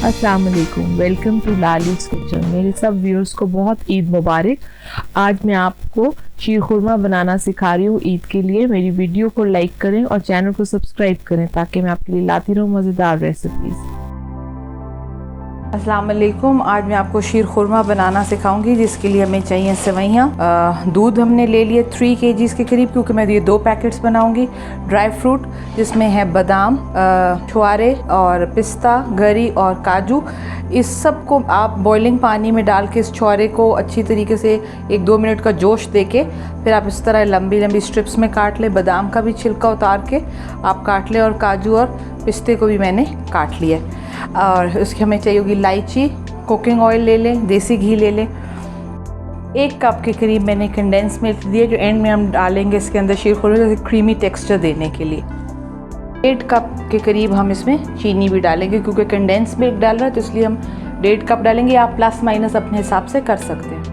अस्सलाम वालेकुम, welcome to Lali's kitchen. मेरे सब व्यूअर्स को बहुत ईद मुबारक। आज मैं आपको शीर खुरमा बनाना सिखा रही हूँ ईद के लिए। मेरी वीडियो को लाइक करें और चैनल को सब्सक्राइब करें ताकि मैं आपके लिए लाती रहूँ मज़ेदार रेसिपीज़। अस्सलाम वालेकुम। आज मैं आपको शीर खुरमा बनाना सिखाऊंगी, जिसके लिए हमें चाहिए सेवइयाँ। दूध हमने ले लिए 3 kg के करीब, क्योंकि मैं ये 2 पैकेट्स बनाऊंगी। ड्राई फ्रूट जिसमें है बादाम, छुआरे और पिस्ता, गरी और काजू। इस सब को आप बॉइलिंग पानी में डाल के इस छुआरे को अच्छी तरीके से 1-2 मिनट का जोश देके फिर आप इस तरह लंबी लंबी स्ट्रिप्स में काट लें। बादाम का भी छिलका उतार के आप काट लें और काजू और पिस्ते को भी मैंने काट लिया है। और उसकी हमें चाहिए होगी इलायची, कुकिंग ऑयल ले लें, देसी घी ले लें। 1 कप के करीब मैंने कंडेंस मिल्क दिए, जो एंड में हम डालेंगे इसके अंदर शीर खुरमा जैसे क्रीमी टेक्सचर देने के लिए। 1.5 कप के करीब हम इसमें चीनी भी डालेंगे, क्योंकि कंडेंस मिल्क डाल रहा है तो इसलिए हम 1.5 कप डालेंगे। आप प्लस माइनस अपने हिसाब से कर सकते हैं।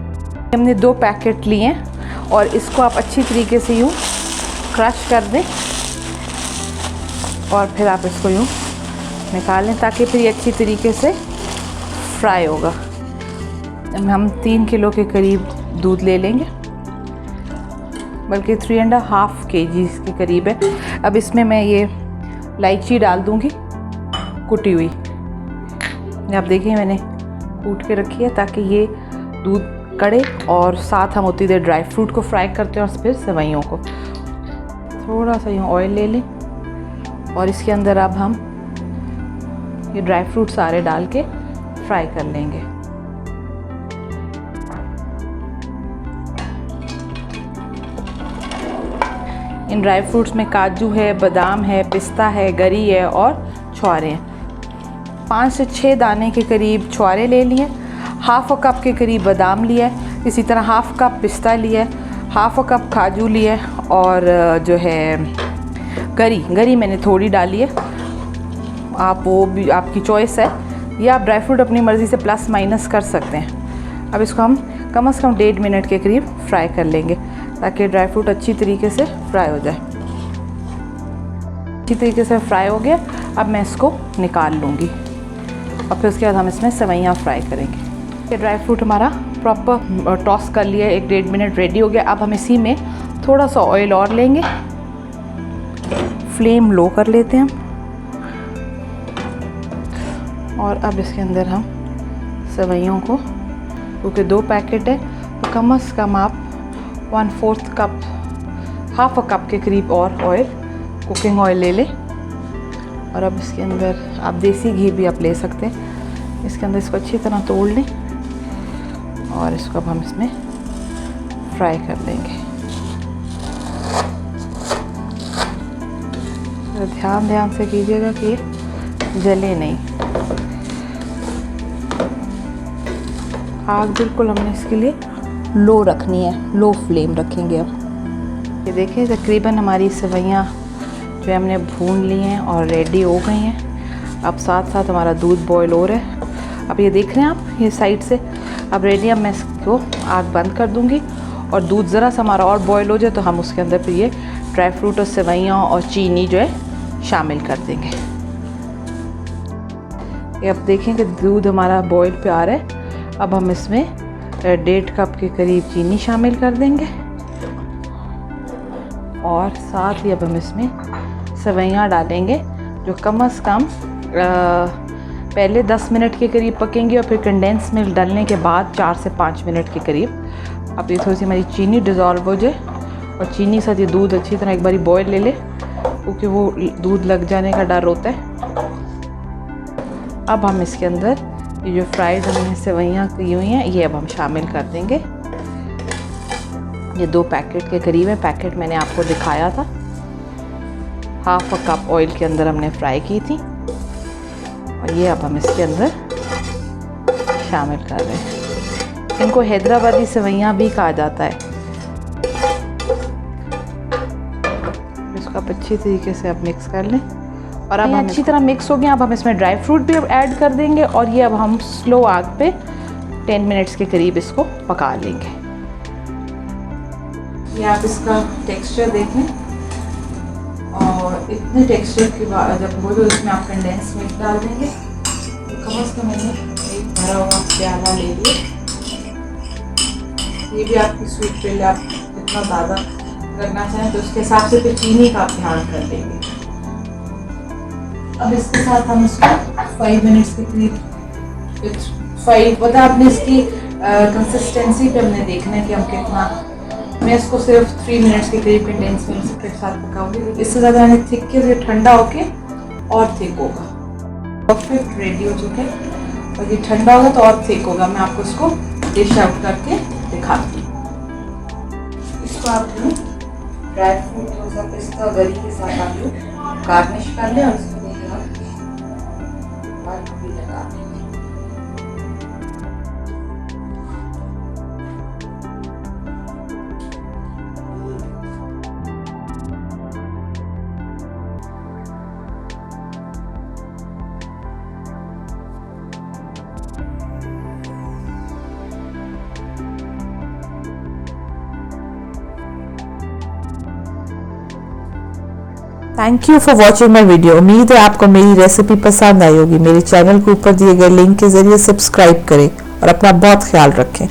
हमने 2 पैकेट लिए हैं और इसको आप अच्छी तरीके से यूँ क्रश कर दें और फिर आप इसको यूँ निकालें ताकि फिर ये अच्छी तरीके से फ्राई होगा। हम 3 किलो के करीब दूध ले लेंगे, बल्कि 3.5 kg के करीब है। अब इसमें मैं ये इलायची डाल दूंगी कुटी हुई। आप देखिए मैंने कूट के रखी है ताकि ये दूध कड़े और साथ हम उतनी देर ड्राई फ्रूट को फ्राई करते हैं और फिर सेवइयों को। थोड़ा सा यूँ ऑयल ले लें और इसके अंदर अब हम ये ड्राई फ्रूट सारे डाल के फ्राई कर लेंगे। इन ड्राई फ्रूट्स में काजू है, बादाम है, पिस्ता है, गरी है और छुआरे हैं। 5 से 6 दाने के करीब छुआरे ले लिए, 1/2 कप के करीब बादाम लिया है, इसी तरह 1/2 कप पिस्ता लिया है, 1/2 कप काजू लिया है और जो है गरी मैंने थोड़ी डाली है। आप वो भी आपकी चॉइस है, या आप ड्राई फ्रूट अपनी मर्ज़ी से प्लस माइनस कर सकते हैं। अब इसको हम कम से कम 1.5 मिनट के करीब फ्राई कर लेंगे ताकि ड्राई फ्रूट अच्छी तरीके से फ्राई हो जाए। अच्छी तरीके से फ्राई हो गया, अब मैं इसको निकाल लूँगी और फिर उसके बाद हम इसमें सेवइयाँ फ्राई करेंगे। ये ड्राई फ्रूट हमारा प्रॉपर टॉस कर लिया, 1-1.5 मिनट रेडी हो गया। अब हम इसी में थोड़ा सा ऑयल और लेंगे, फ्लेम लो कर लेते हैं हम और अब इसके अंदर हम सेवइयों को, क्योंकि 2 पैकेट है तो कम से कम आप 1/4 कप, 1/2 कप के करीब और ऑयल, कुकिंग ऑयल ले लें। और अब इसके अंदर आप देसी घी भी आप ले सकते हैं। इसके अंदर इसको अच्छी तरह तोड़ लें और इसको अब हम इसमें फ्राई कर लेंगे। तो ध्यान से कीजिएगा कि जले नहीं। आग बिल्कुल हमने इसके लिए लो रखनी है, लो फ्लेम रखेंगे। अब ये देखिए तकरीबन हमारी सेवइयाँ जो हमने भून ली हैं और रेडी हो गई हैं। अब साथ साथ हमारा दूध बॉईल हो रहा है। अब ये देख रहे हैं आप, ये साइड से अब रेडी। अब मैं इसको आग बंद कर दूँगी और दूध ज़रा सा हमारा और बॉईल हो जाए तो हम उसके अंदर फिर ये ड्राई फ्रूट और सेवइयाँ और चीनी जो है शामिल कर देंगे। ये अब देखें कि दूध हमारा बॉईल पे आ रहा है। अब हम इसमें 1.5 कप के करीब चीनी शामिल कर देंगे और साथ ही अब हम इसमें सेवइयाँ डालेंगे, जो कम से कम पहले 10 मिनट के करीब पकेंगी और फिर कंडेंस मिल्क डालने के बाद 4 से 5 मिनट के करीब। अब ये थोड़ी सी हमारी चीनी डिज़ोल्व हो जाए और चीनी साथ ये दूध अच्छी तरह एक बारी बॉईल ले ले, क्योंकि वो दूध लग जाने का डर होता है। अब हम इसके अंदर ये जो फ्राइड हमने सेवइयाँ की हुई हैं ये अब हम शामिल कर देंगे। ये 2 पैकेट के करीब है, पैकेट मैंने आपको दिखाया था। 1/2 कप ऑयल के अंदर हमने फ्राई की थी और ये अब हम इसके अंदर शामिल कर रहे हैं। इनको हैदराबादी सेवइयाँ भी कहा जाता है। इसको आप अच्छी तरीके से अब मिक्स कर लें और अब हम अच्छी तरह मिक्स हो गया। अब हम इसमें ड्राई फ्रूट भी ऐड कर देंगे और ये अब हम स्लो आग पे 10 मिनट्स के करीब इसको पका लेंगे। ये आप इसका टेक्सचर देखें और इतने टेक्सचर के बाद जब हो तो इसमें आप कंडेंस मिल्क डाल देंगे। कम से कम मैंने एक भरा हुआ प्याला ले लिया। ये भी आपकी स्वीट पे आप जितना ज़्यादा करना चाहें तो उसके हिसाब से फिर चीनी का आप ध्यान कर लेंगे। अब इसके साथ हम इसको 5 मिनट्स के करीब 5 पता आपने इसकी कंसिस्टेंसी पे हमने देखना है कि हम कितना। मैं इसको सिर्फ 3 मिनट्स के करीब कंडेंस मिल्क के साथ पकाऊंगी। इससे ज़्यादा मैंने थिक किया तो ठंडा होके और थिक होगा। परफेक्ट रेडी हो चुके हैं और ये ठंडा होगा तो और थिक होगा। मैं आपको इसको डिश आउट करके दिखाती हूँ। इसको आप ड्राई फ्रूट थोड़ा सा पिस्ता गरी के साथ आप गार्निश कर लें और इसको भी लगा दें। Thank you for watching my video. उम्मीद है आपको मेरी रेसिपी पसंद आई होगी। मेरे चैनल को ऊपर दिए गए लिंक के जरिए सब्सक्राइब करें और अपना बहुत ख्याल रखें।